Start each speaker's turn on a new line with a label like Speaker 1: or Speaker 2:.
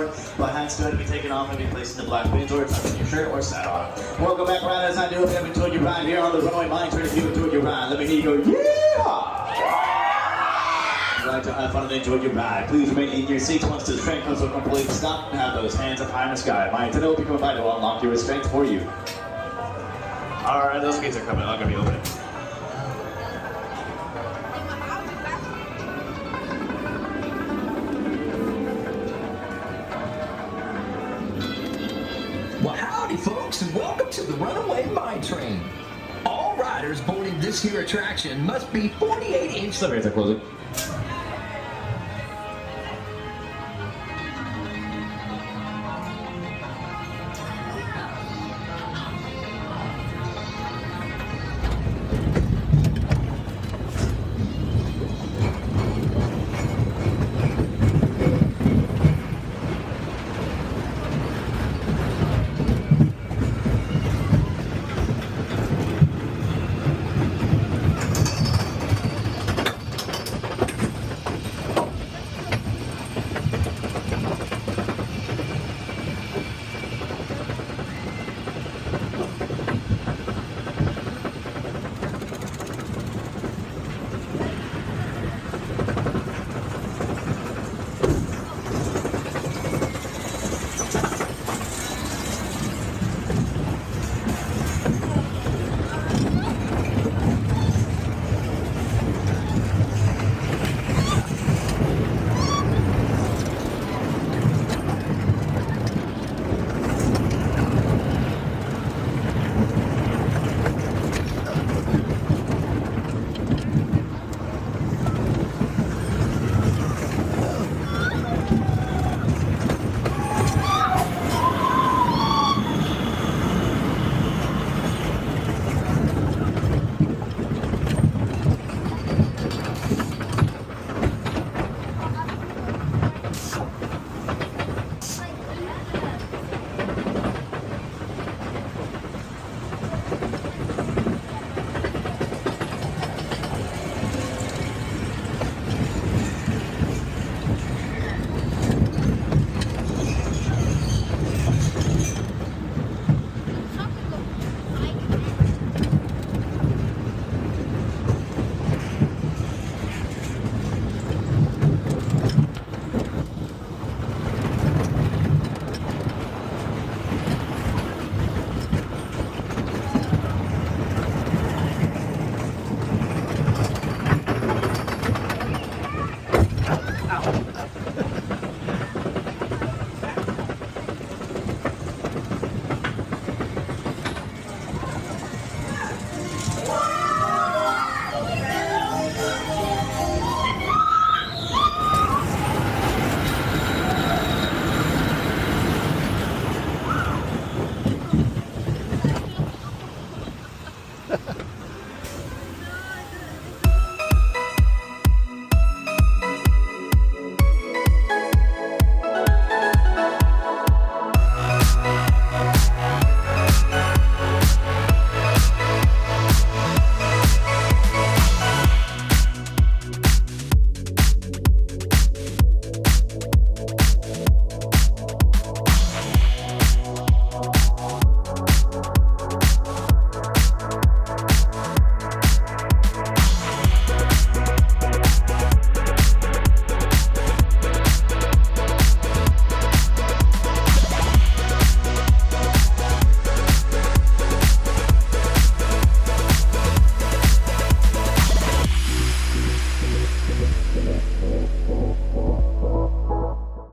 Speaker 1: anymore, but hats going to be taken off and be placed in the black bins or tucked in your shirt or sat on. Welcome back, riders. I do hope you have enjoyed your ride here on the Runaway Mine Train. If you enjoyed your ride, let me hear you go, yeah! If you'd like to have fun and enjoy your ride, please remain in your seats once the train comes to a complete stop and have those hands up high in the sky. My antenna will be coming by to unlock your restraint for you. Alright, those gates are coming. I'm going to be opening.
Speaker 2: Well, howdy, folks, and welcome to the Runaway Mine Train. All riders boarding this here attraction must be 48 inch.
Speaker 1: Elevators are closing.